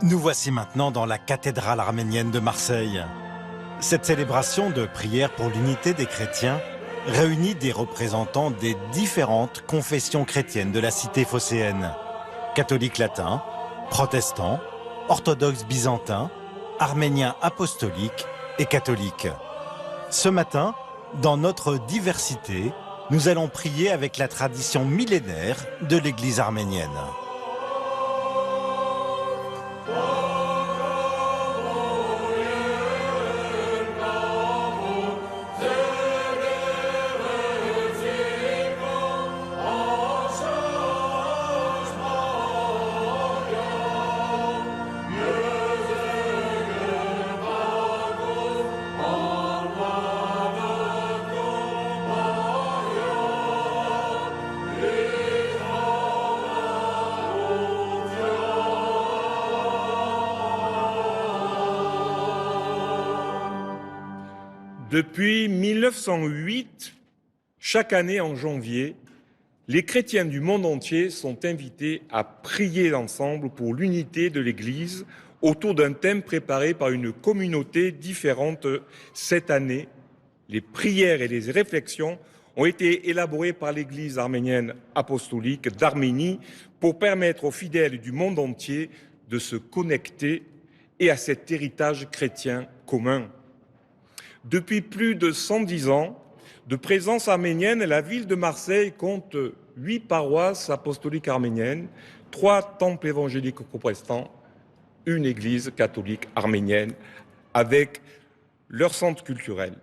Nous voici maintenant dans la cathédrale arménienne de Marseille. Cette célébration de prière pour l'unité des chrétiens réunit des représentants des différentes confessions chrétiennes de la cité phocéenne. Catholiques latins, protestants, orthodoxes byzantins, arméniens apostoliques et catholiques. Ce matin, dans notre diversité, nous allons prier avec la tradition millénaire de l'Église arménienne. Depuis 1908, chaque année en janvier, les chrétiens du monde entier sont invités à prier ensemble pour l'unité de l'Église autour d'un thème préparé par une communauté différente. Cette année, les prières et les réflexions ont été élaborées par l'Église arménienne apostolique d'Arménie pour permettre aux fidèles du monde entier de se connecter et à cet héritage chrétien commun. Depuis plus de 110 ans de présence arménienne, la ville de Marseille compte 8 paroisses apostoliques arméniennes, 3 temples évangéliques protestants, une église catholique arménienne avec leur centre culturel.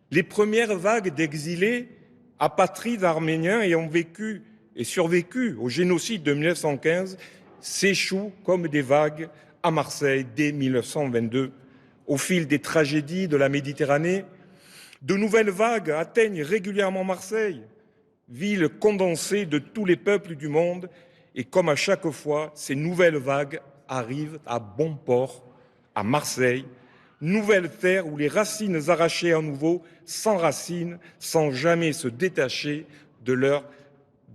Les premières vagues d'exilés apatrides arméniens ayant vécu et survécu au génocide de 1915 s'échouent comme des vagues à Marseille dès 1922. Au fil des tragédies de la Méditerranée, de nouvelles vagues atteignent régulièrement Marseille, ville condensée de tous les peuples du monde, et comme à chaque fois, ces nouvelles vagues arrivent à bon port, à Marseille, nouvelle terre où les racines arrachées à nouveau s'enracinent sans jamais se détacher de leurs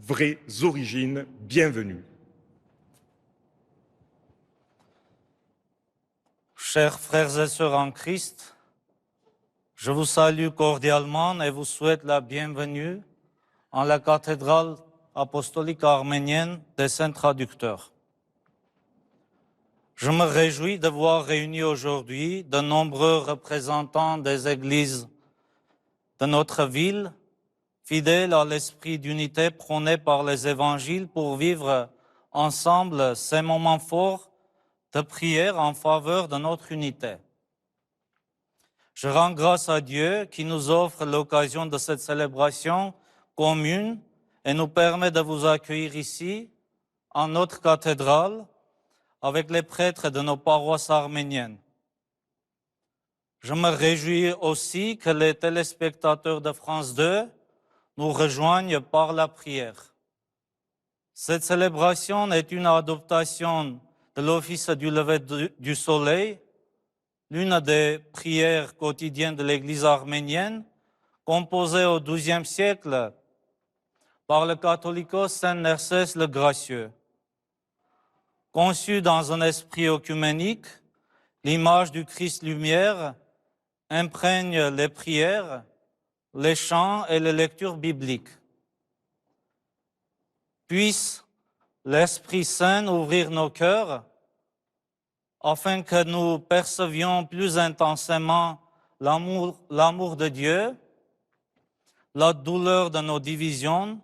vraies origines. Bienvenue. Chers frères et sœurs en Christ, je vous salue cordialement et vous souhaite la bienvenue en la cathédrale apostolique arménienne des Saints Traducteurs. Je me réjouis de voir réunis aujourd'hui de nombreux représentants des églises de notre ville, fidèles à l'esprit d'unité prôné par les évangiles pour vivre ensemble ces moments forts de prière en faveur de notre unité. Je rends grâce à Dieu qui nous offre l'occasion de cette célébration commune et nous permet de vous accueillir ici, en notre cathédrale, avec les prêtres de nos paroisses arméniennes. Je me réjouis aussi que les téléspectateurs de France 2 nous rejoignent par la prière. Cette célébration est une adaptation de l'office du lever du soleil, l'une des prières quotidiennes de l'Église arménienne, composée au XIIe siècle par le catholicos Saint Nersès le Gracieux. Conçue dans un esprit œcuménique, l'image du Christ lumière imprègne les prières, les chants et les lectures bibliques. Puisse l'Esprit Saint ouvrir nos cœurs afin que nous percevions plus intensément l'amour de Dieu, la douleur de nos divisions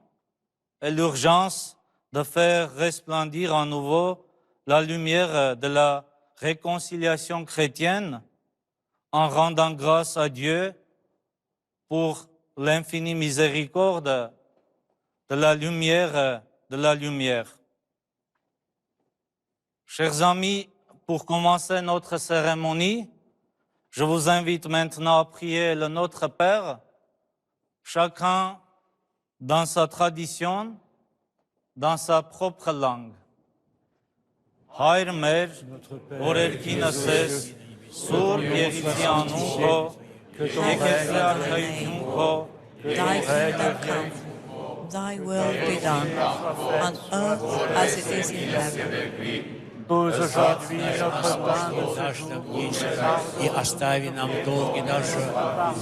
et l'urgence de faire resplendir à nouveau la lumière de la réconciliation chrétienne en rendant grâce à Dieu pour l'infinie miséricorde de la lumière de la lumière. Chers amis, pour commencer notre cérémonie, je vous invite maintenant à prier le Notre Père, chacun dans sa tradition, dans sa propre langue. Հայր մեր, որ երկինս ես, Սուրբ Եղիցի անուն քո, եկեղեցի արքայություն քո, Thy kingdom come, thy will be done, on earth as it is in heaven. Pose aujourd'hui notre pain de ce jour. И остави нам долги наши,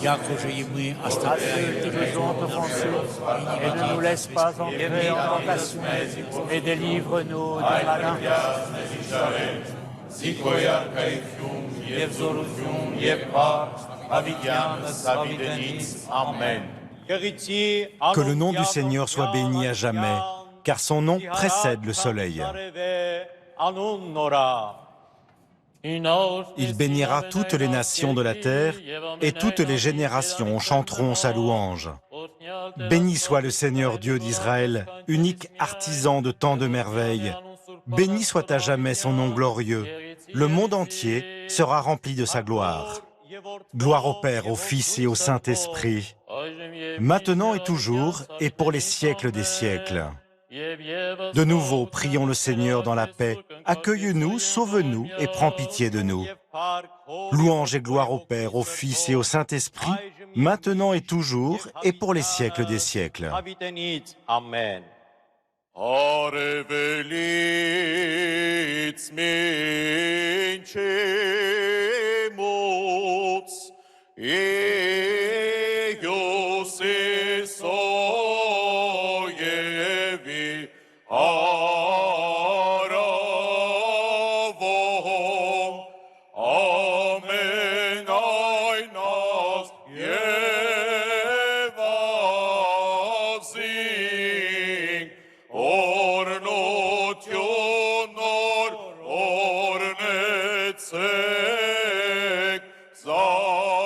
яко же и мы À ceux qui оставляем nous ont offensés, et ne nous laisse pas entrer en tentation, mais délivre-nous du malin. Amen. Que le nom du Seigneur soit béni à jamais, car son nom précède le soleil. Il bénira toutes les nations de la terre, et toutes les générations chanteront sa louange. Béni soit le Seigneur Dieu d'Israël, unique artisan de tant de merveilles. Béni soit à jamais son nom glorieux. Le monde entier sera rempli de sa gloire. Gloire au Père, au Fils et au Saint-Esprit, maintenant et toujours, et pour les siècles des siècles. De nouveau, prions le Seigneur dans la paix. Accueille-nous, sauve-nous et prends pitié de nous. Louange et gloire au Père, au Fils et au Saint-Esprit, maintenant et toujours, et pour les siècles des siècles. Amen. Are velits mencemots, eios esoievi aravom, amen ainas evazing, ornotionor ornetsek zararich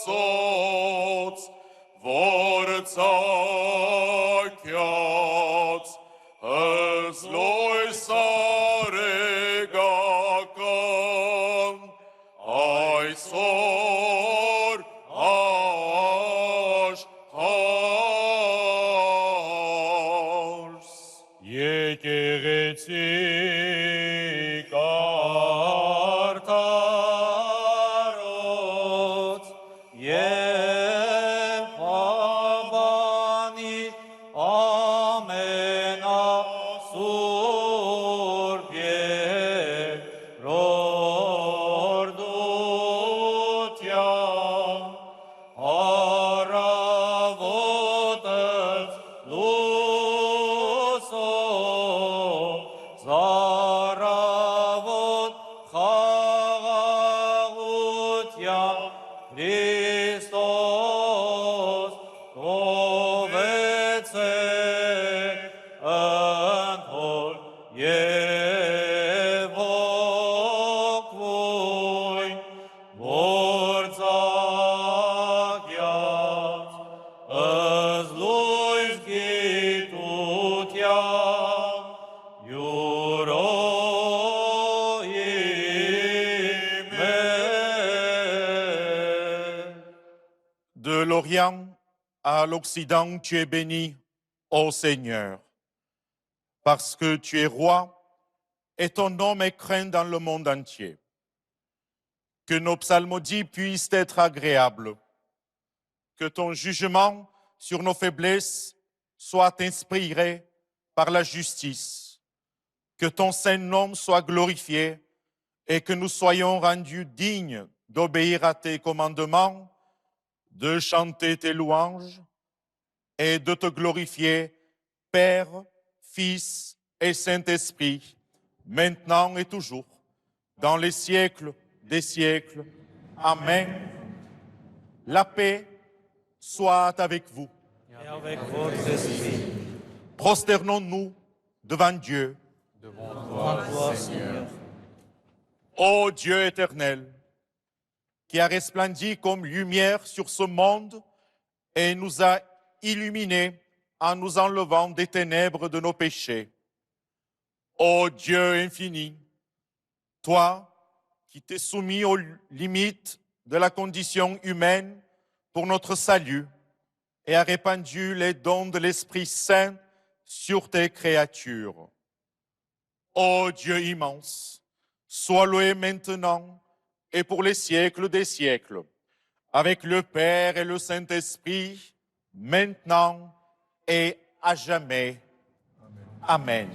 araratsots vortsakiats as loisaregakam aisor ashars yekeretsi kartarot Yevabani amena surbie rordutia aravotet luso zaravot chagagutia Christos tovetse antol yevokvoi vortzakiat as luis gitutia Iuroime. De l'Orient à l'Occident, tu es béni, ô Seigneur, parce que tu es roi et ton nom est craint dans le monde entier. Que nos psalmodies puissent être agréables, que ton jugement sur nos faiblesses soit inspiré par la justice, que ton saint nom soit glorifié et que nous soyons rendus dignes d'obéir à tes commandements, de chanter tes louanges et de te glorifier, Père, Fils et Saint-Esprit, maintenant et toujours, dans les siècles des siècles. Amen. La paix soit avec vous. Et avec votre esprit, Prosternons-nous devant Dieu. devant toi, Seigneur. Ô Dieu éternel, qui a resplendi comme lumière sur ce monde et nous a illuminés en nous enlevant des ténèbres de nos péchés. Ô Dieu infini, toi qui t'es soumis aux limites de la condition humaine pour notre salut et a répandu les dons de l'Esprit Saint sur tes créatures. Ô Dieu immense, sois loué maintenant et pour les siècles des siècles. avec le Père et le Saint-Esprit, maintenant et à jamais. Amen.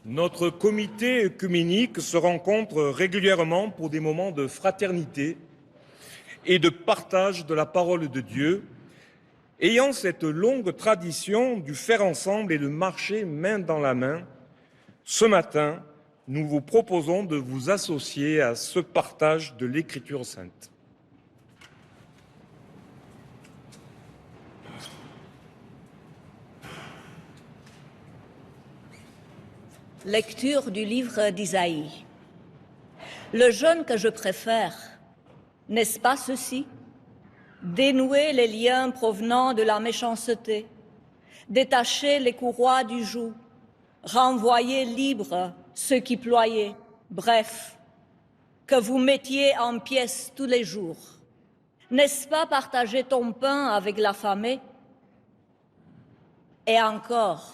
Notre comité œcuménique se rencontre régulièrement pour des moments de fraternité et de partage de la parole de Dieu, ayant cette longue tradition du faire ensemble et de marcher main dans la main. Ce matin, nous vous proposons de vous associer à ce partage de l'Écriture sainte. Lecture du livre d'Isaïe. Le jeûne que je préfère, n'est-ce pas ceci? Dénouer les liens provenant de la méchanceté, détacher les courroies du joug, renvoyer libres ceux qui ployaient, bref, que vous mettiez en pièces tous les jours. N'est-ce pas partager ton pain avec l'affamé? Et encore,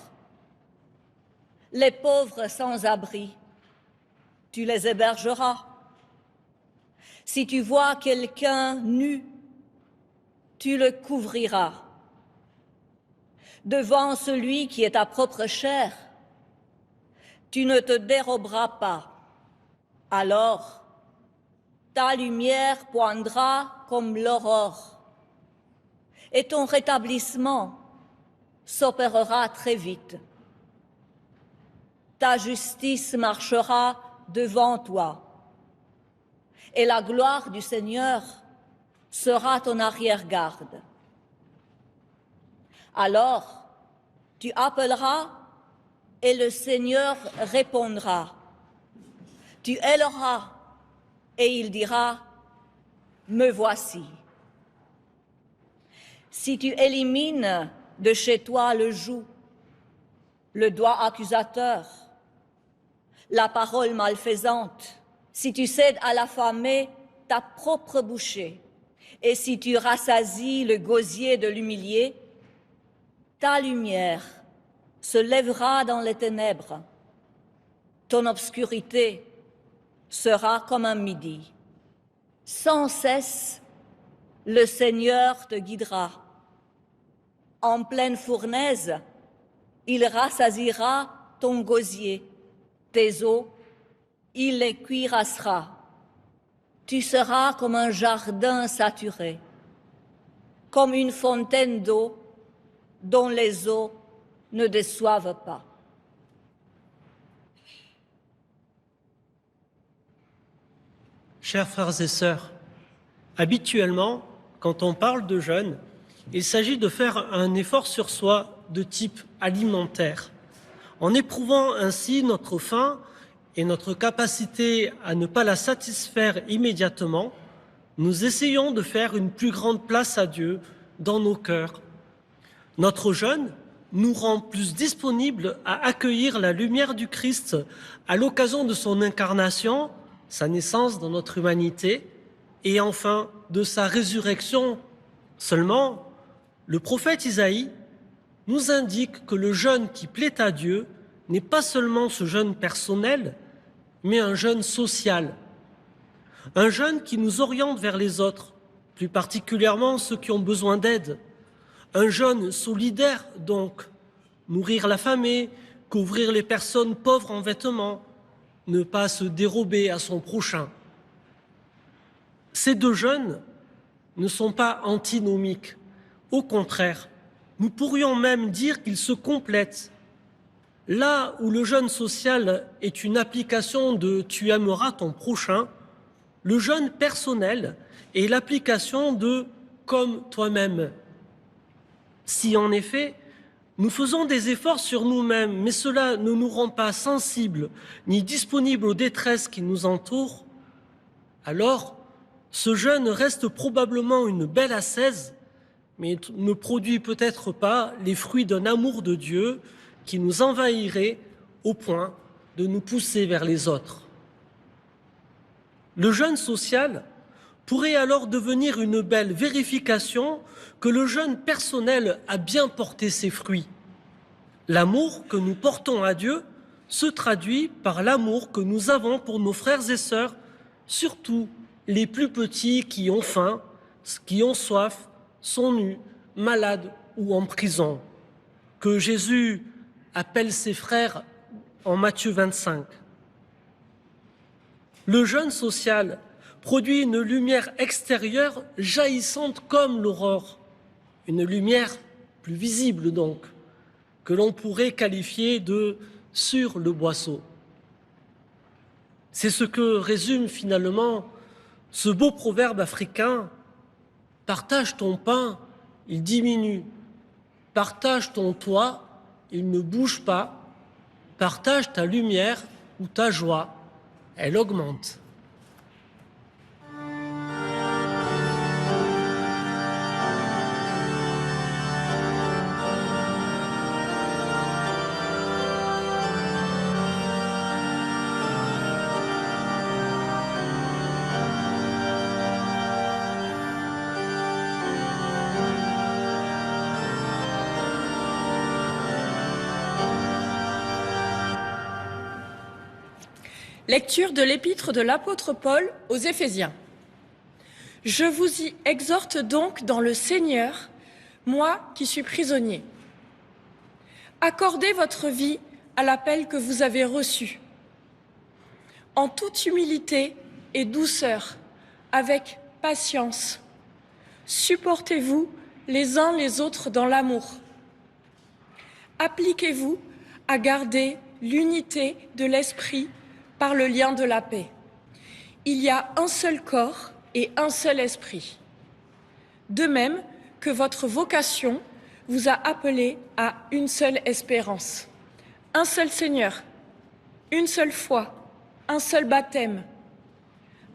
les pauvres sans abri, tu les hébergeras. Si tu vois quelqu'un nu, tu le couvriras. Devant celui qui est ta propre chair, tu ne te déroberas pas. Alors, ta lumière poindra comme l'aurore, et ton rétablissement s'opérera très vite. Ta justice marchera devant toi, et la gloire du Seigneur sera ton arrière-garde. Alors, tu appelleras et le Seigneur répondra. Tu héleras et il dira, me voici. Si tu élimines de chez toi le joug, le doigt accusateur, la parole malfaisante, si tu cèdes à l'affamé ta propre bouchée, et si tu rassasies le gosier de l'humilié, ta lumière se lèvera dans les ténèbres, ton obscurité sera comme un midi. Sans cesse, le Seigneur te guidera. En pleine fournaise, il rassasiera ton gosier, tes eaux, il les cuirassera. Tu seras comme un jardin saturé, comme une fontaine d'eau dont les eaux ne déçoivent pas. Chers frères et sœurs, habituellement, quand on parle de jeûne, il s'agit de faire un effort sur soi de type alimentaire, en éprouvant ainsi notre faim et notre capacité à ne pas la satisfaire immédiatement. Nous essayons de faire une plus grande place à Dieu dans nos cœurs. Notre jeûne nous rend plus disponibles à accueillir la lumière du Christ à l'occasion de son incarnation, sa naissance dans notre humanité, et enfin de sa résurrection. Seulement, le prophète Isaïe nous indique que le jeûne qui plaît à Dieu n'est pas seulement ce jeûne personnel, mais un jeûne social. Un jeûne qui nous oriente vers les autres, plus particulièrement ceux qui ont besoin d'aide. Un jeûne solidaire, donc, nourrir l'affamé, couvrir les personnes pauvres en vêtements, ne pas se dérober à son prochain. Ces deux jeûnes ne sont pas antinomiques. Au contraire, nous pourrions même dire qu'ils se complètent. Là où le jeûne social est une application de « tu aimeras ton prochain », le jeûne personnel est l'application de « comme toi-même ». Si en effet, nous faisons des efforts sur nous-mêmes, mais cela ne nous rend pas sensibles ni disponibles aux détresses qui nous entourent, alors ce jeûne reste probablement une belle ascèse, mais ne produit peut-être pas les fruits d'un amour de Dieu qui nous envahirait au point de nous pousser vers les autres. Le jeûne social pourrait alors devenir une belle vérification que le jeûne personnel a bien porté ses fruits. L'amour que nous portons à Dieu se traduit par l'amour que nous avons pour nos frères et sœurs, surtout les plus petits qui ont faim, qui ont soif, sont nus, malades ou en prison, que Jésus appelle ses frères en Matthieu 25. Le jeûne social produit une lumière extérieure jaillissante comme l'aurore, une lumière plus visible donc, que l'on pourrait qualifier de « sur le boisseau ». C'est ce que résume finalement ce beau proverbe africain « Partage ton pain, il diminue. Partage ton toit, il ne bouge pas. Partage ta lumière ou ta joie, elle augmente. » Lecture de l'épître de l'apôtre Paul aux Éphésiens. Je vous y exhorte donc dans le Seigneur, moi qui suis prisonnier. Accordez votre vie à l'appel que vous avez reçu, en toute humilité et douceur, avec patience. Supportez-vous les uns les autres dans l'amour. Appliquez-vous à garder l'unité de l'esprit par le lien de la paix. Il y a un seul corps et un seul esprit. De même que votre vocation vous a appelé à une seule espérance, un seul Seigneur, une seule foi, un seul baptême,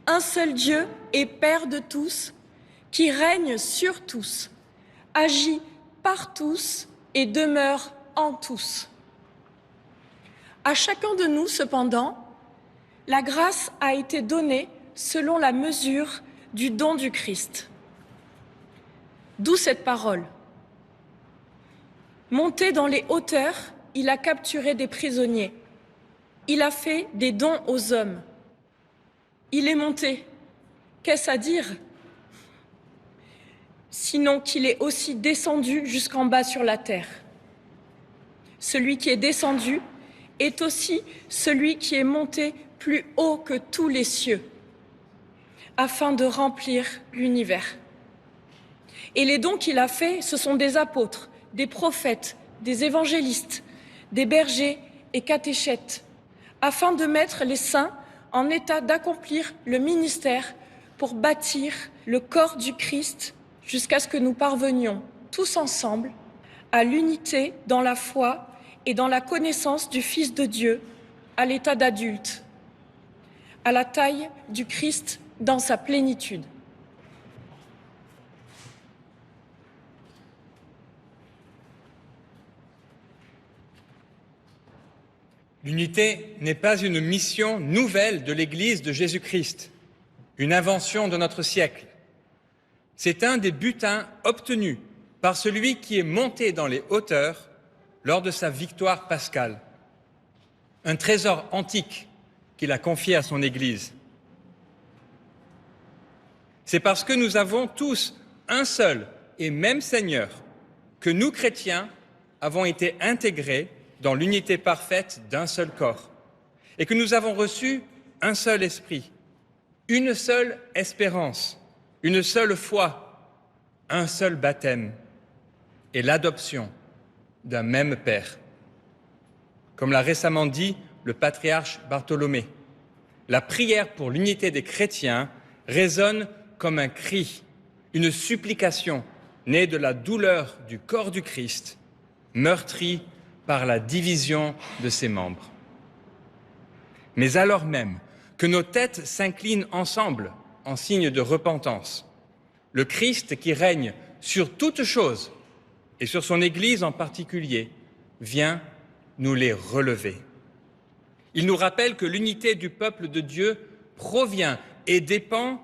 un seul Dieu et Père de tous, qui règne sur tous, agit par tous et demeure en tous. À chacun de nous, cependant, la grâce a été donnée selon la mesure du don du Christ. D'où cette parole. Monté dans les hauteurs, il a capturé des prisonniers. Il a fait des dons aux hommes. Il est monté. Qu'est-ce à dire? Sinon qu'il est aussi descendu jusqu'en bas sur la terre. Celui qui est descendu est aussi celui qui est monté plus haut que tous les cieux, afin de remplir l'univers. Et les dons qu'il a faits, ce sont des apôtres, des prophètes, des évangélistes, des bergers et catéchètes, afin de mettre les saints en état d'accomplir le ministère pour bâtir le corps du Christ jusqu'à ce que nous parvenions tous ensemble à l'unité dans la foi et dans la connaissance du Fils de Dieu, à l'état d'adulte, à la taille du Christ dans sa plénitude. L'unité n'est pas une mission nouvelle de l'Église de Jésus-Christ, une invention de notre siècle. C'est un des butins obtenus par celui qui est monté dans les hauteurs lors de sa victoire pascale. Un trésor antique qu'il a confié à son Église. C'est parce que nous avons tous un seul et même Seigneur que nous, chrétiens, avons été intégrés dans l'unité parfaite d'un seul corps et que nous avons reçu un seul esprit, une seule espérance, une seule foi, un seul baptême et l'adoption d'un même Père. Comme l'a récemment dit le patriarche Bartholomée, la prière pour l'unité des chrétiens résonne comme un cri, une supplication née de la douleur du corps du Christ, meurtri par la division de ses membres. Mais alors même que nos têtes s'inclinent ensemble en signe de repentance, le Christ qui règne sur toutes choses et sur son Église en particulier vient nous les relever. Il nous rappelle que l'unité du peuple de Dieu provient et dépend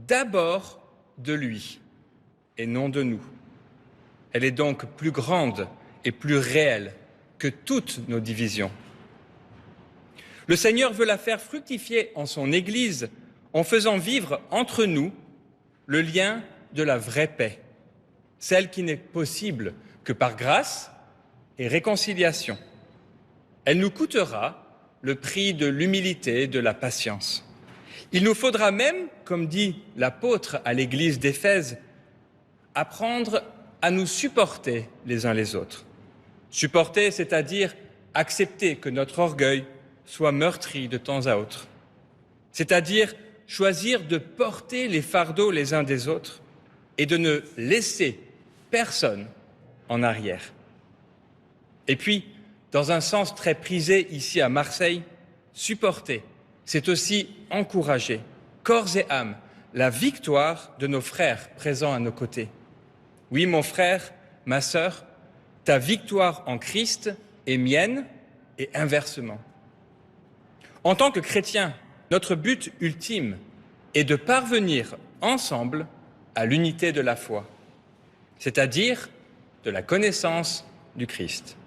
d'abord de lui et non de nous. Elle est donc plus grande et plus réelle que toutes nos divisions. Le Seigneur veut la faire fructifier en son Église en faisant vivre entre nous le lien de la vraie paix, celle qui n'est possible que par grâce et réconciliation. Elle nous coûtera le prix de l'humilité et de la patience. Il nous faudra même, comme dit l'apôtre à l'église d'Éphèse, apprendre à nous supporter les uns les autres. Supporter, c'est-à-dire accepter que notre orgueil soit meurtri de temps à autre. C'est-à-dire choisir de porter les fardeaux les uns des autres et de ne laisser personne en arrière. Et puis, dans un sens très prisé ici à Marseille, supporter, c'est aussi encourager, corps et âme, la victoire de nos frères présents à nos côtés. Oui, mon frère, ma sœur, ta victoire en Christ est mienne et inversement. En tant que chrétiens, notre but ultime est de parvenir ensemble à l'unité de la foi, c'est-à-dire de la connaissance du Christ.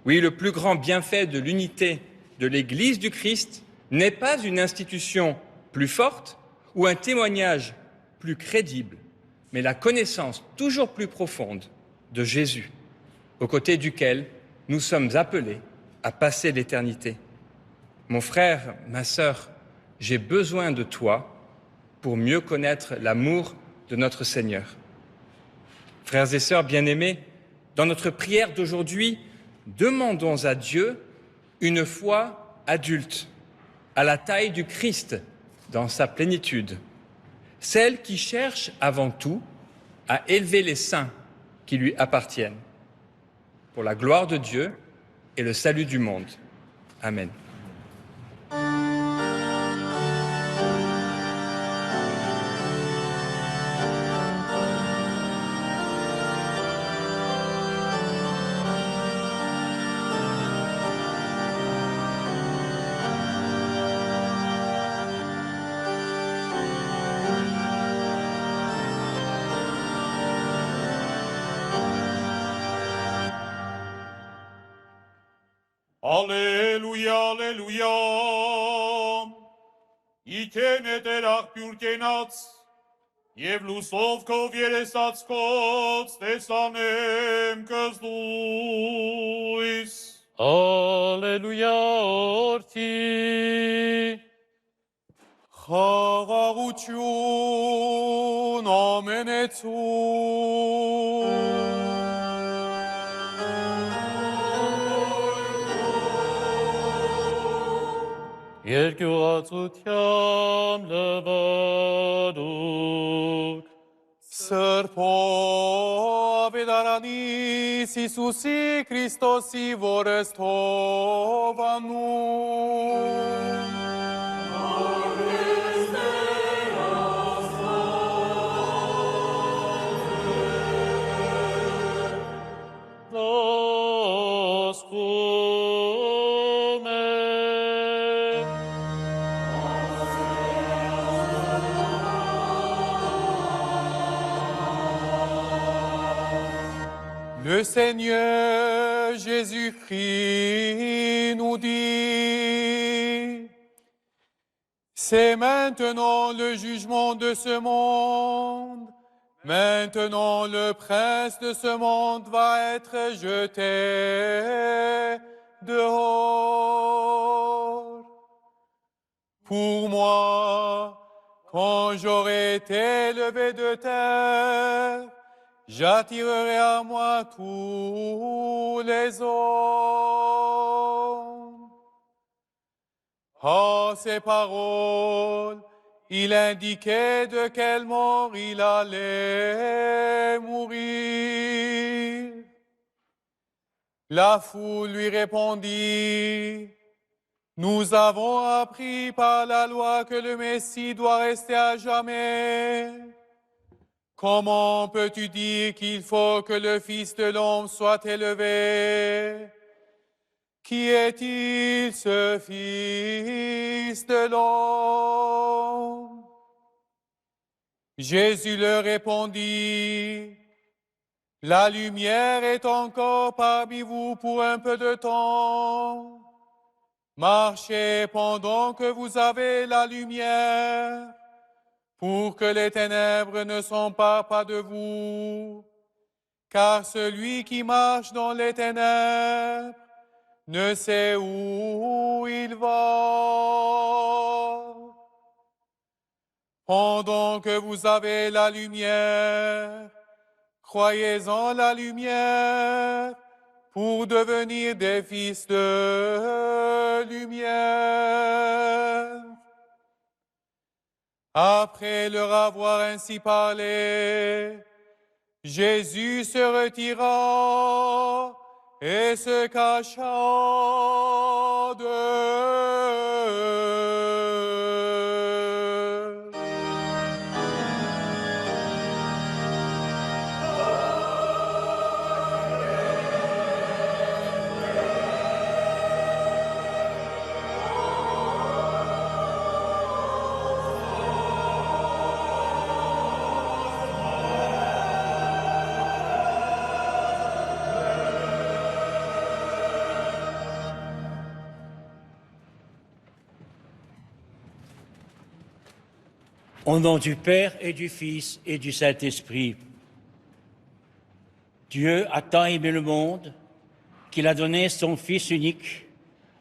Oui, le plus grand bienfait de l'unité de l'Église du Christ n'est pas une institution plus forte ou un témoignage plus crédible, mais la connaissance toujours plus profonde de Jésus, aux côtés duquel nous sommes appelés à passer l'éternité. Mon frère, ma sœur, j'ai besoin de toi pour mieux connaître l'amour de notre Seigneur. Frères et sœurs bien-aimés, dans notre prière d'aujourd'hui, demandons à Dieu une foi adulte, à la taille du Christ dans sa plénitude, celle qui cherche avant tout à élever les saints qui lui appartiennent, pour la gloire de Dieu et le salut du monde. Amen. Ալելույա, ալելույա, իքեն է տեր աղբյուր կենաց, և լուսով քով երեսած կոց տեսանեմ կզդույս։ Ալելույա, օրդի, խաղաղություն ամենեցուն, երկյուղացությամբ լվադուկ, Սրբո ավետարանից Իսուսի Քրիստոսի որս թովանում, Le Seigneur Jésus-Christ nous dit, c'est maintenant le jugement de ce monde. Maintenant le prince de ce monde va être jeté dehors. Pour moi, quand j'aurai été levé de terre, j'attirerai à moi tous les hommes. À ces paroles, il indiquait de quelle mort il allait mourir. La foule lui répondit, nous avons appris par la loi que le Messie doit rester à jamais. Comment peux-tu dire qu'il faut que le Fils de l'homme soit élevé? Qui est-il, ce Fils de l'homme? Jésus leur répondit, la lumière est encore parmi vous pour un peu de temps. Marchez pendant que vous avez la lumière, pour que les ténèbres ne s'emparent pas de vous. Car celui qui marche dans les ténèbres ne sait où il va. Pendant que vous avez la lumière, croyez en la lumière pour devenir des fils de lumière. Après leur avoir ainsi parlé, Jésus se retira et se cacha d'eux. Au nom du Père et du Fils et du Saint-Esprit, Dieu a tant aimé le monde qu'il a donné son Fils unique,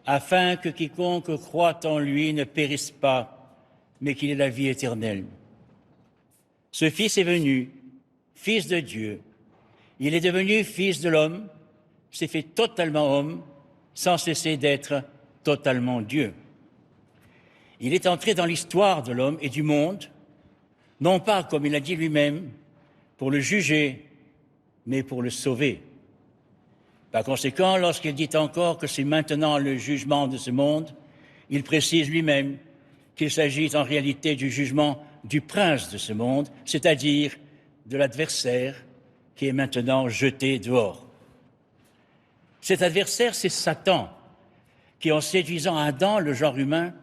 afin que quiconque croit en lui ne périsse pas, mais qu'il ait la vie éternelle. Ce Fils est venu, Fils de Dieu. Il est devenu Fils de l'homme, s'est fait totalement homme, sans cesser d'être totalement Dieu. Il est entré dans l'histoire de l'homme et du monde, non pas, comme il a dit lui-même, pour le juger, mais pour le sauver. Par conséquent, lorsqu'il dit encore que c'est maintenant le jugement de ce monde, il précise lui-même qu'il s'agit en réalité du jugement du prince de ce monde, c'est-à-dire de l'adversaire qui est maintenant jeté dehors. Cet adversaire, c'est Satan, qui, en séduisant Adam, le genre humain,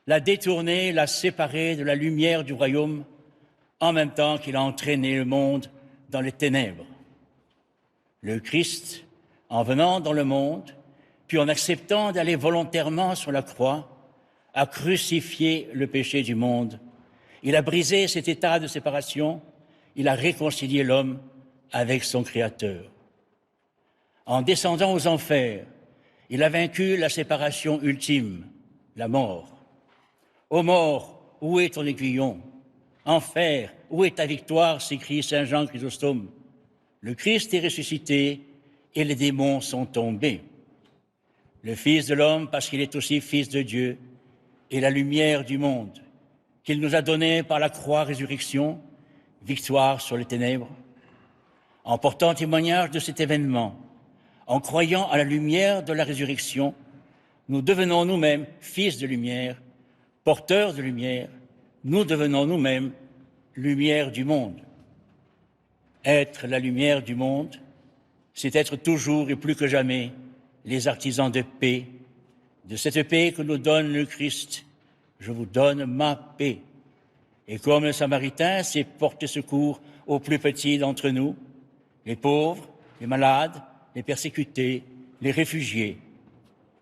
l'a détourné, l'a séparé de la lumière du royaume, en même temps qu'il a entraîné le monde dans les ténèbres. Le Christ, en venant dans le monde, puis en acceptant d'aller volontairement sur la croix, a crucifié le péché du monde. Il a brisé cet état de séparation, il a réconcilié l'homme avec son Créateur. En descendant aux enfers, il a vaincu la séparation ultime, la mort. Ô mort, où est ton aiguillon? Enfer, où est ta victoire? S'écrie saint Jean Chrysostome. Le Christ est ressuscité et les démons sont tombés. Le Fils de l'homme, parce qu'il est aussi Fils de Dieu, est la lumière du monde, qu'il nous a donnée par la croix résurrection, victoire sur les ténèbres. En portant témoignage de cet événement, en croyant à la lumière de la résurrection, nous devenons nous-mêmes fils de lumière, porteurs de lumière, nous devenons nous-mêmes lumière du monde. Être la lumière du monde, c'est être toujours et plus que jamais les artisans de paix, de cette paix que nous donne le Christ. Je vous donne ma paix. Et comme le Samaritain sait porter secours aux plus petits d'entre nous, les pauvres, les malades, les persécutés, les réfugiés,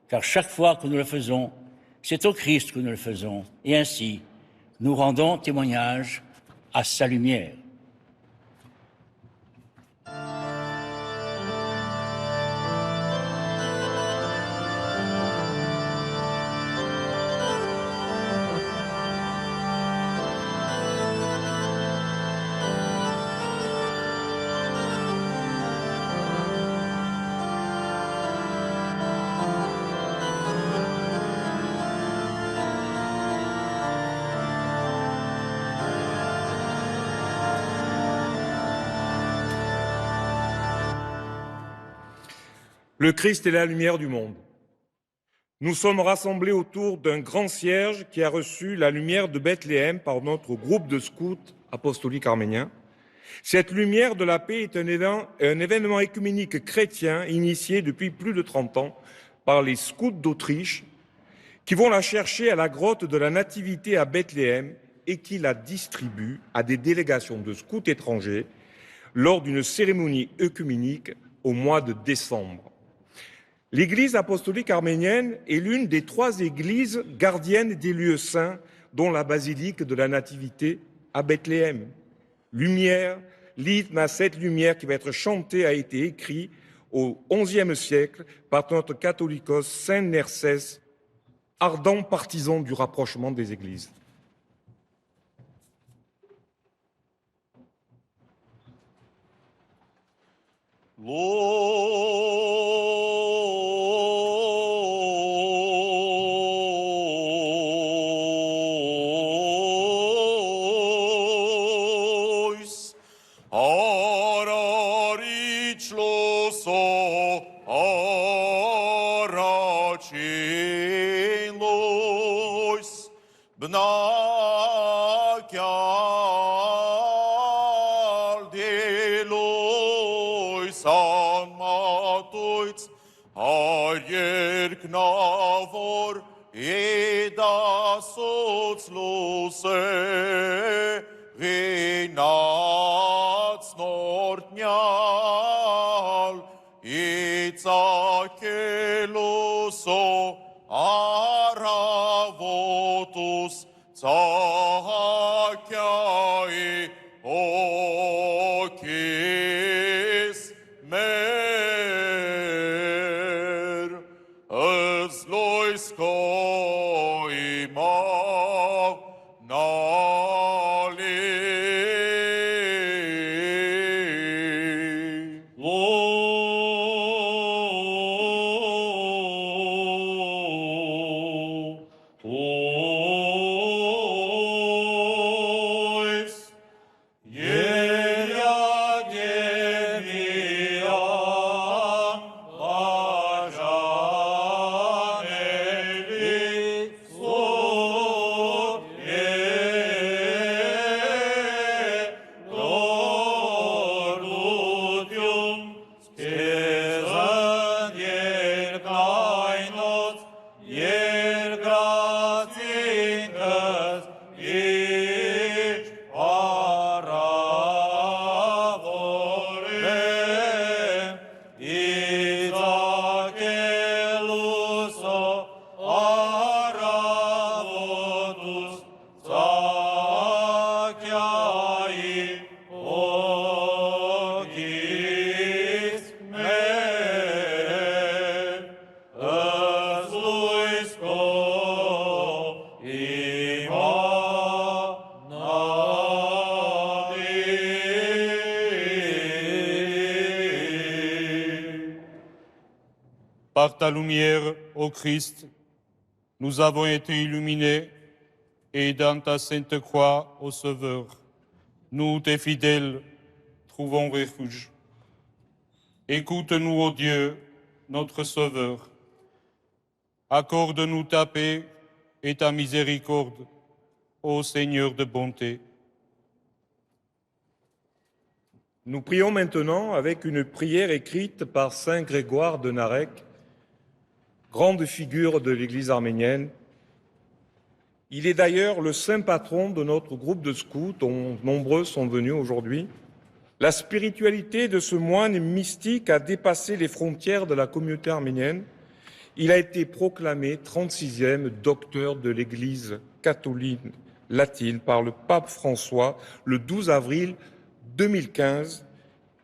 car chaque fois que nous le faisons, c'est au Christ que nous le faisons, et ainsi, nous rendons témoignage à sa lumière. Le Christ est la lumière du monde. Nous sommes rassemblés autour d'un grand cierge qui a reçu la lumière de Bethléem par notre groupe de scouts apostoliques arméniens. Cette lumière de la paix est un événement œcuménique chrétien initié depuis plus de 30 ans par les scouts d'Autriche qui vont la chercher à la grotte de la Nativité à Bethléem et qui la distribuent à des délégations de scouts étrangers lors d'une cérémonie œcuménique au mois de décembre. L'Église apostolique arménienne est l'une des 3 églises gardiennes des lieux saints, dont la basilique de la Nativité à Bethléem. Lumière, l'hymne à cette lumière qui va être chanté a été écrit au XIe siècle par notre catholicos Saint Nersès, ardent partisan du rapprochement des églises. Lois, ararici loso, aracin lois, bnacial de lois an matoits, arier knavor, eda sots lose, vinats nordnial, itzakeloso, aravotus, tzakiai, okis, mer, as lois koima, nali. Lois, yeria gemia, vajaneli, so, lorutium, skezan yer kainos, yer gratingas, ich aravore, izakeluso, aravotus, zakiai, okis mer, as luis ko ima navi. Par ta lumière, ô Christ, nous avons été illuminés, et dans ta sainte croix, ô Sauveur, nous, tes fidèles, trouvons refuge. Écoute-nous, ô Dieu, notre Sauveur. Accorde-nous ta paix et ta miséricorde, ô Seigneur de bonté. Nous prions maintenant avec une prière écrite par Saint Grégoire de Narek, grande figure de l'Église arménienne. Il est d'ailleurs le saint patron de notre groupe de scouts, dont nombreux sont venus aujourd'hui. La spiritualité de ce moine mystique a dépassé les frontières de la communauté arménienne. Il a été proclamé 36e docteur de l'Église catholique latine par le pape François le 12 avril 2015,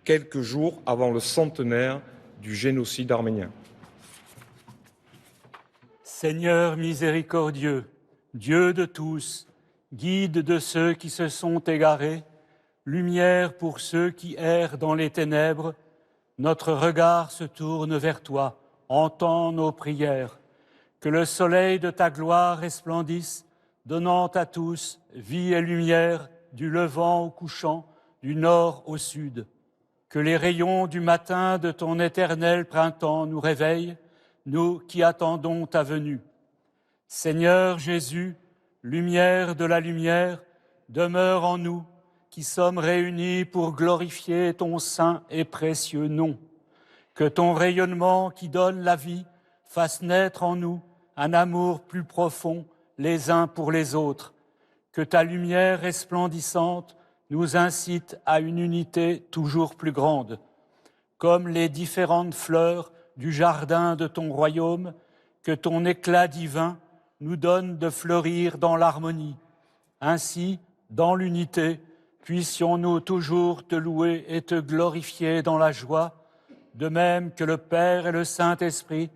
quelques jours avant le centenaire du génocide arménien. Seigneur miséricordieux, Dieu de tous, guide de ceux qui se sont égarés, lumière pour ceux qui errent dans les ténèbres, notre regard se tourne vers toi, entends nos prières. Que le soleil de ta gloire resplendisse, donnant à tous vie et lumière, du levant au couchant, du nord au sud. Que les rayons du matin de ton éternel printemps nous réveillent, nous qui attendons ta venue. Seigneur Jésus, lumière de la lumière, demeure en nous, qui sommes réunis pour glorifier ton saint et précieux nom. Que ton rayonnement qui donne la vie fasse naître en nous un amour plus profond les uns pour les autres. Que ta lumière resplendissante nous incite à une unité toujours plus grande. Comme les différentes fleurs du jardin de ton royaume, que ton éclat divin nous donne de fleurir dans l'harmonie. Ainsi, dans l'unité, puissions-nous toujours te louer et te glorifier dans la joie, de même que le Père et le Saint-Esprit,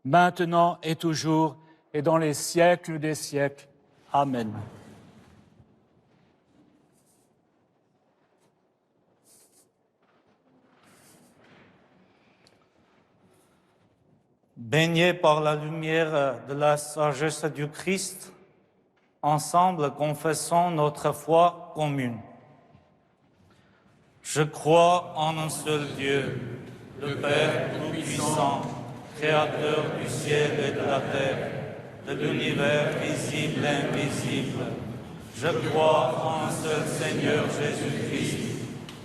maintenant et toujours, et dans les siècles des siècles. Amen. Baignés par la lumière de la sagesse du Christ, ensemble confessons notre foi commune. Je crois en un seul Dieu, le Père Tout-Puissant, Créateur du ciel et de la terre, de l'univers visible et invisible. Je crois en un seul Seigneur Jésus-Christ,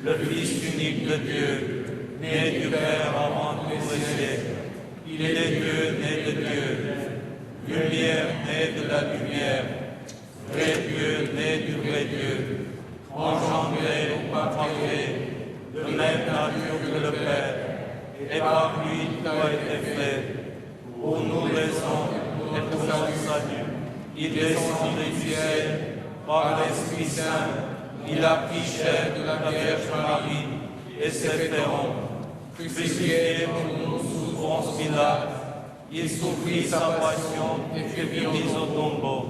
le Fils unique de Dieu, né du Père avant tous les siècles. Il est Dieu né de Dieu, lumière née de la lumière, vrai Dieu né du vrai Dieu, engendré ou pas créé, de même nature que le Père, et par lui tout a été fait. Pour nous les hommes et pour notre salut, il descend du ciel par l'Esprit Saint, il a pris chair de la Vierge Marie et s'est fait homme, crucifié pour nous sous Ponce Pilate, il souffrit sa passion et fut mis au tombeau.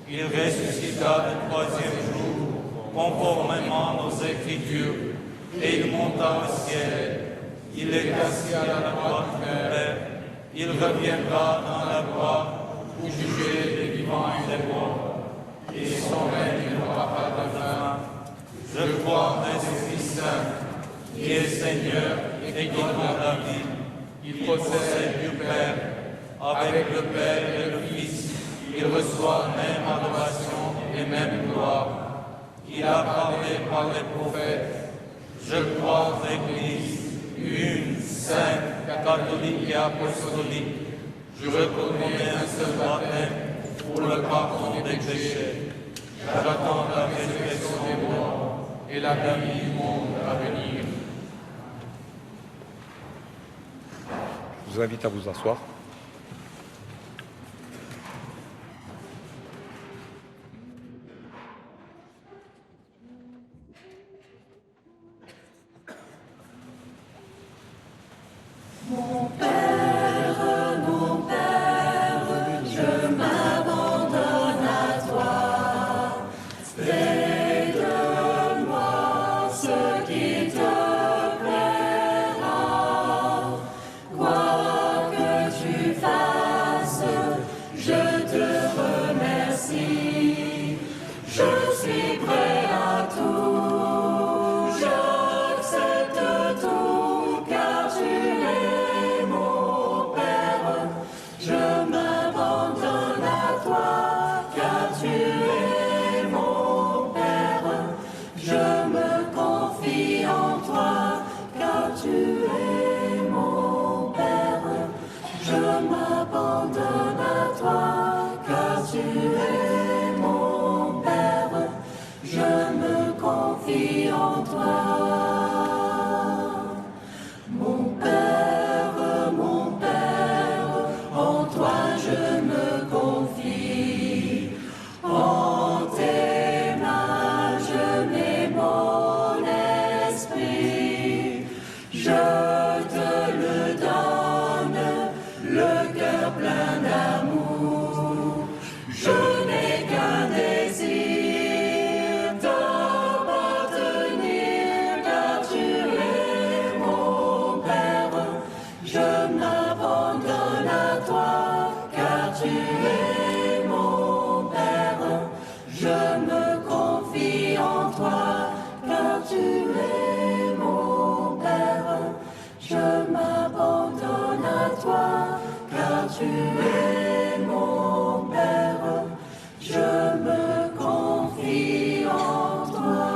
Il ressuscita le troisième jour, conformément aux Écritures, et il monta au ciel. Il est assis à la droite du Père. Il reviendra dans la gloire pour juger les vivants et les morts. Et son règne n'aura pas de fin. Je crois en l'Esprit Saint, qui est Seigneur et qui donne la vie. Il procède du Père, avec le Père et le Fils. Il reçoit même adoration et même gloire. Il a parlé par les prophètes. Je crois en l'Église, une, sainte, catholique et apostolique. Je reconnais un seul baptême pour le pardon des péchés. J'attends la résurrection des morts et la vie du monde à venir. Je vous invite à vous asseoir. Mon Père, je m'abandonne à toi. Fais de moi ce qui te plaira. Quoi que tu fasses, je te remercie. Je suis prêt à tout. J'accepte tout, car tu es mon Père. Je m'abandonne à toi, car tu es mon Père. Je me confie en toi, car tu es mon Père. Je m'abandonne à toi, car tu es mon Père. Je me confie en toi. Mon Père, en toi je me confie. En tes mains je mets mon esprit. Je te le donne, le cœur plein d'amour. Je n'ai qu'un désir d'appartenir, car tu es mon Père. Je m'abandonne à toi, car tu es mon Père. Je me confie en toi, car tu es mon Père. Je m'abandonne à toi, car tu es mon Père. Je me confie en toi.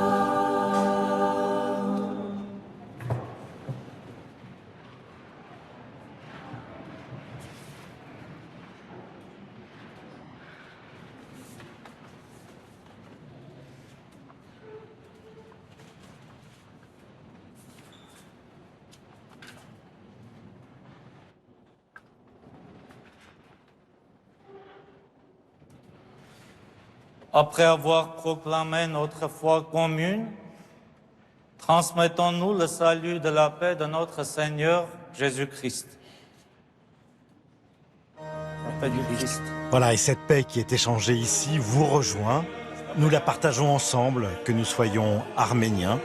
Après avoir proclamé notre foi commune, transmettons-nous le salut de la paix de notre Seigneur Jésus-Christ. La paix du Christ. Voilà, et cette paix qui est échangée ici vous rejoint. Nous la partageons ensemble, que nous soyons arméniens,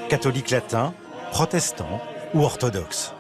catholiques latins, protestants ou orthodoxes.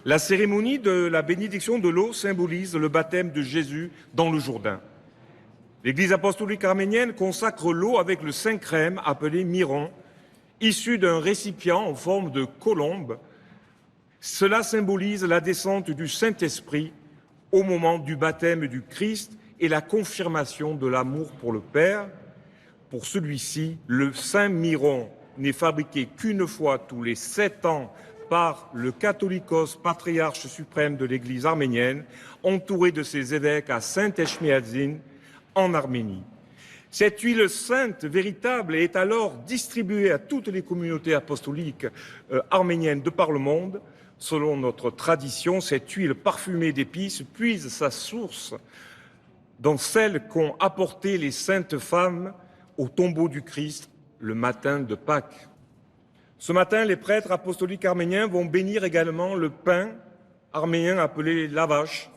La cérémonie de la bénédiction de l'eau symbolise le baptême de Jésus dans le Jourdain. L'Église apostolique arménienne consacre l'eau avec le saint crème appelé miron, issu d'un récipient en forme de colombe. Cela symbolise la descente du Saint-Esprit au moment du baptême du Christ et la confirmation de l'amour pour le Père. Pour celui-ci, le saint miron n'est fabriqué qu'une fois tous les 7 ans par le catholicos patriarche suprême de l'Église arménienne, entouré de ses évêques à Saint-Echmiadzin, en Arménie. Cette huile sainte véritable est alors distribuée à toutes les communautés apostoliques arméniennes de par le monde. Selon notre tradition, cette huile parfumée d'épices puise sa source dans celle qu'ont apportée les saintes femmes au tombeau du Christ le matin de Pâques. Ce matin, les prêtres apostoliques arméniens vont bénir également le pain arménien appelé lavash,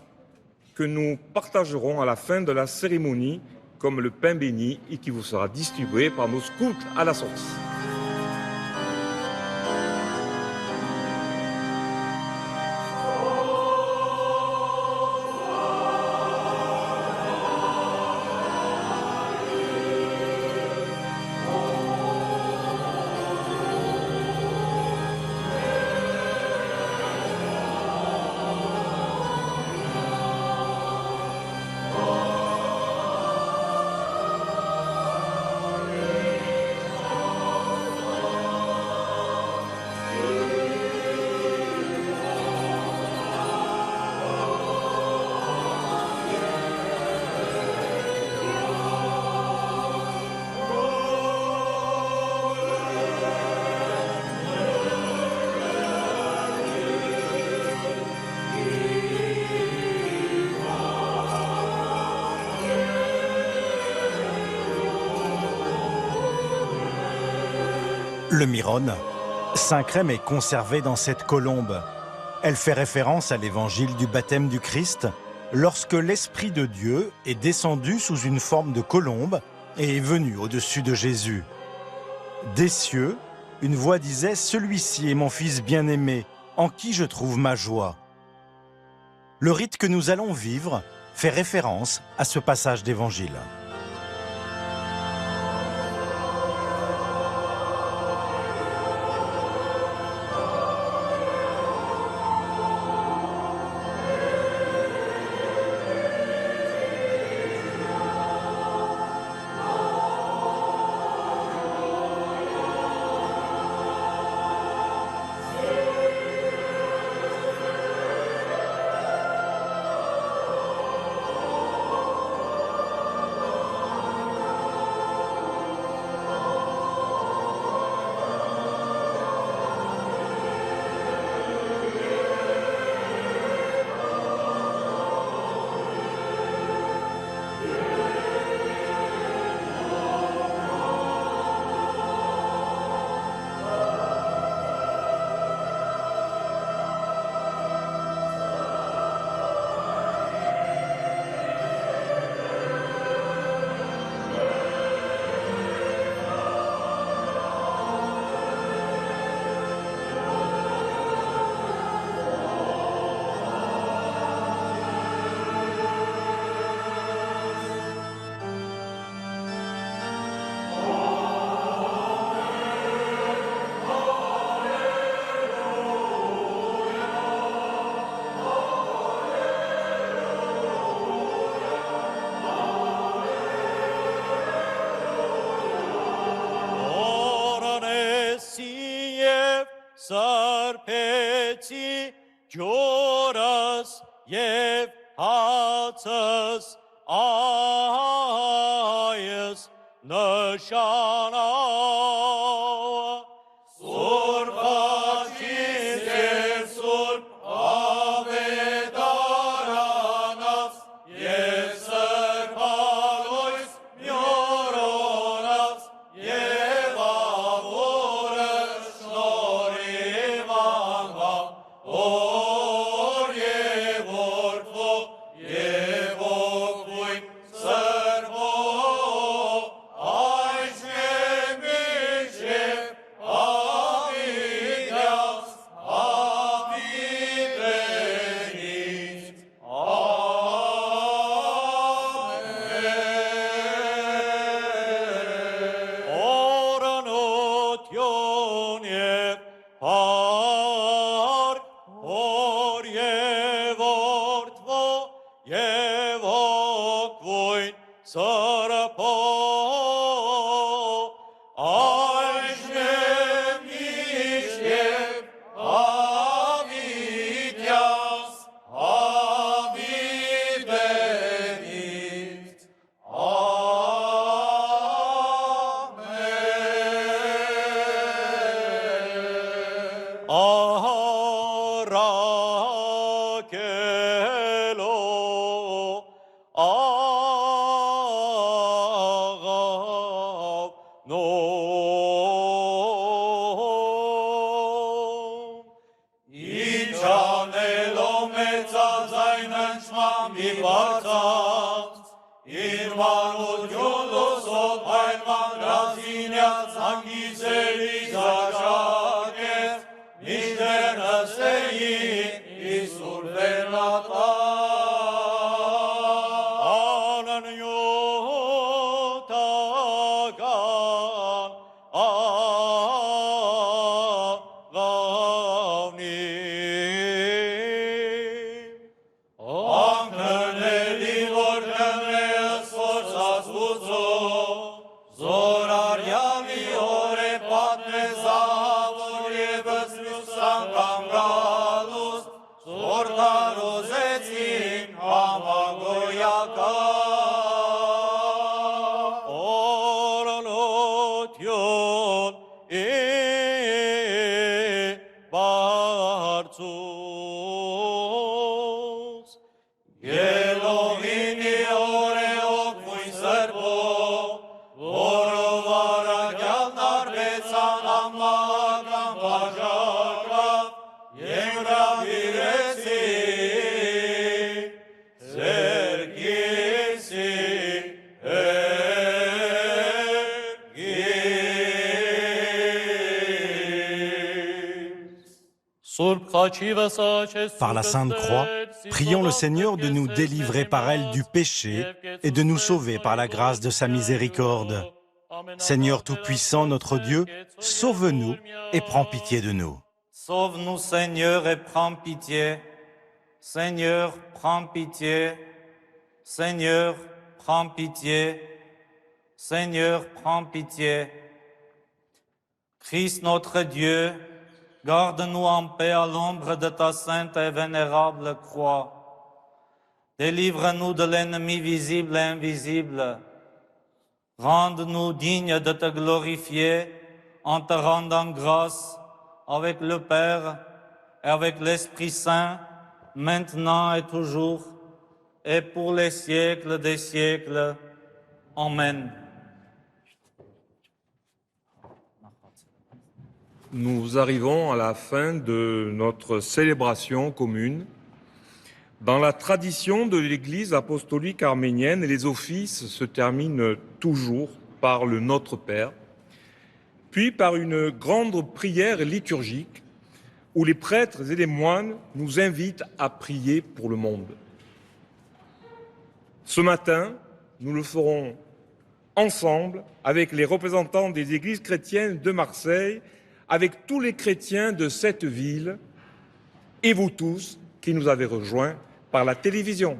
que nous partagerons à la fin de la cérémonie comme le pain béni et qui vous sera distribué par nos scouts à la sortie. Le miron, saint crème, est conservé dans cette colombe. Elle fait référence à l'évangile du baptême du Christ, lorsque l'Esprit de Dieu est descendu sous une forme de colombe et est venu au-dessus de Jésus. Des cieux, une voix disait « Celui-ci est mon Fils bien-aimé, en qui je trouve ma joie ». Le rite que nous allons vivre fait référence à ce passage d'évangile. եկեցի ջորս եւ հացս այս նշանա Սուրբ աջիս եւ Սուրբ ավետարանաս եւ սրբալույս մյորոնաս եւ ավորը շնորհիվ անվա օր եւ որդվո եւ ոգույն սրբո այս եւ ավիդյաս ավիդենից Օրանոթյոն եւ հարկ օր եւ որդվո եւ ոգվույն սրբո այժմ միշտ եւ ավիդյաս ավիդենից Ահարակելո աղավ նոմ Ինչ անելով մեծազայն ընչման մի բարձած Իր մանություն լուսով հայնման ռազինյաց անգիզելի զաշակեց Միշտեր նսեին Իսուր վերնատան Անանյոտական աղավնի Անկնելի որ կմրես որսած ուծո Զորարյամի օր է պատմեզավոր եվս լուսան կամ գալուս Զորդարոզեցին համագոյական Օրանոթյոն բարձուս Ելովինի օր է ոգվույն սրբո Որով արագյալ նարվեցան ամնական բաժակավ Եվ հրավիրեցի Սերգիսի Par la Sainte Croix, prions le Seigneur de nous délivrer par elle du péché et de nous sauver par la grâce de sa miséricorde. Seigneur Tout-Puissant, notre Dieu, sauve-nous et prends pitié de nous. Sauve-nous, Seigneur, et prends pitié. Seigneur, prends pitié. Seigneur, prends pitié. Seigneur, prends pitié. Christ notre Dieu, garde-nous en paix à l'ombre de ta sainte et vénérable croix. Délivre-nous de l'ennemi visible et invisible. Rende-nous dignes de te glorifier en te rendant grâce avec le Père et avec l'Esprit Saint, maintenant et toujours, et pour les siècles des siècles. Amen. Nous arrivons à la fin de notre célébration commune. Dans la tradition de l'Église apostolique arménienne, les offices se terminent toujours par le Notre Père, puis par une grande prière liturgique où les prêtres et les moines nous invitent à prier pour le monde. Ce matin, nous le ferons ensemble avec les représentants des églises chrétiennes de Marseille, avec tous les chrétiens de cette ville et vous tous qui nous avez rejoints par la télévision.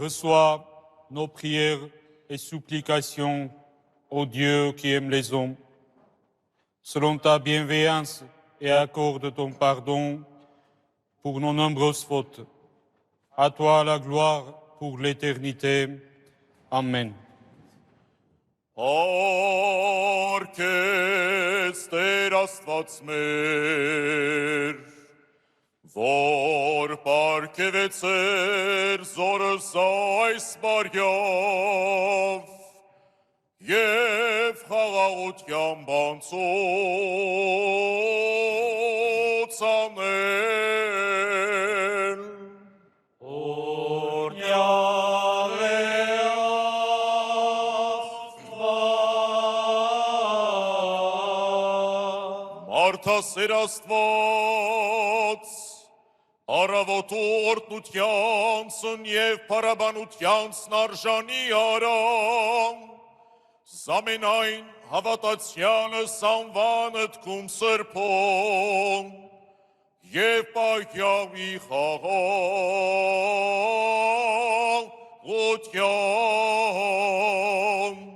reçois nos prières et supplications, ô Dieu qui aime les hommes, selon ta bienveillance et accorde ton pardon pour nos nombreuses fautes. À toi la gloire pour l'éternité. Amen. Orchester Աստված մեր, որ պարգևեցեր զորս այս բարյավ և խաղաղության բանցոց անել։ Օրնյալ է Մարդասեր Աստված, առավոտու օրհնությանցն և փառաբանությանցն արժանի արամ, զամենայն հավատացյանս անվանդ քում սրբոն, և պահյավի խաղաղության։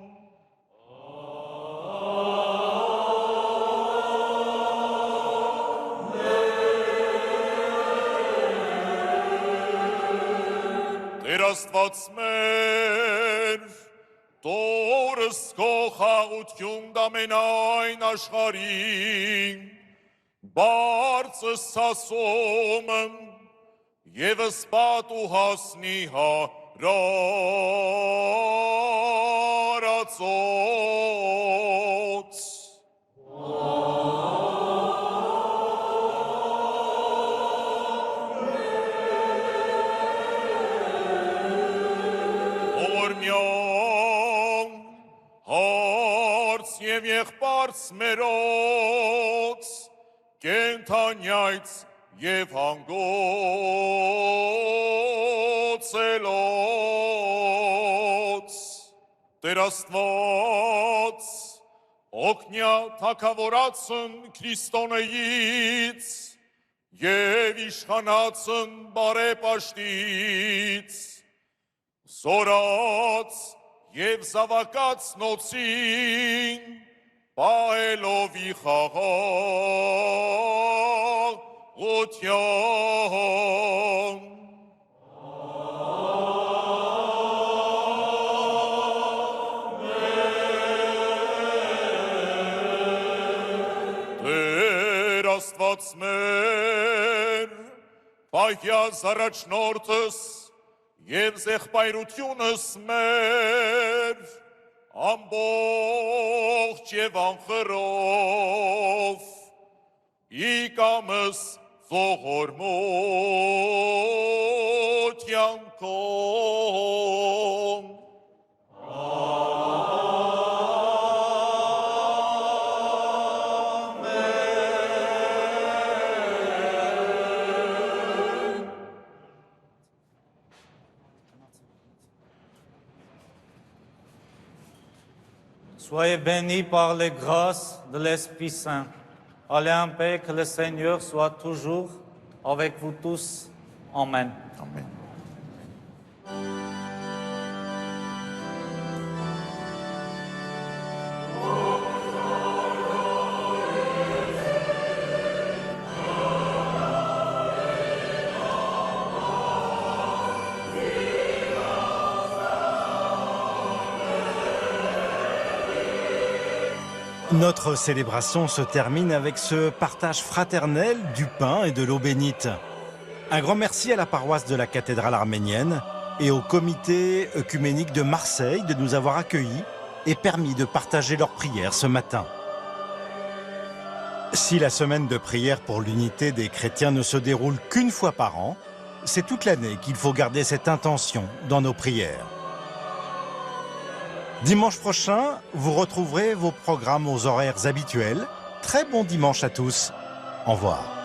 Տեր Աստված մեր, Տորս քո խաղություն դամենայն աշխարհին, բարձր սասոմն Եվս պատ ու հասնի հարարացոց։ Օրմյան հարց և եղբարց մերոց, կենթանյայց և հանգոցելոց։ Տեր Աստված, օգնյա թագավորացն Քրիստոնեից և իշխանացն բարեպաշտից, զորած և զավակած նոցին, պահելով ի խաղաղության։ Տեր Աստված մեր, պահյազ առաջնորդս և զեղբայրությունս մեր, ամբողջ և անխռով, ի կամս ողորմության կողմ։ Soyez bénis par les grâces de l'Esprit Saint. Allez en paix, que le Seigneur soit toujours avec vous tous. Amen. Amen. Notre célébration se termine avec ce partage fraternel du pain et de l'eau bénite. Un grand merci à la paroisse de la cathédrale arménienne et au comité œcuménique de Marseille de nous avoir accueillis et permis de partager leurs prières ce matin. Si la semaine de prière pour l'unité des chrétiens ne se déroule qu'une fois par an, c'est toute l'année qu'il faut garder cette intention dans nos prières. Dimanche prochain, vous retrouverez vos programmes aux horaires habituels. Très bon dimanche à tous. Au revoir.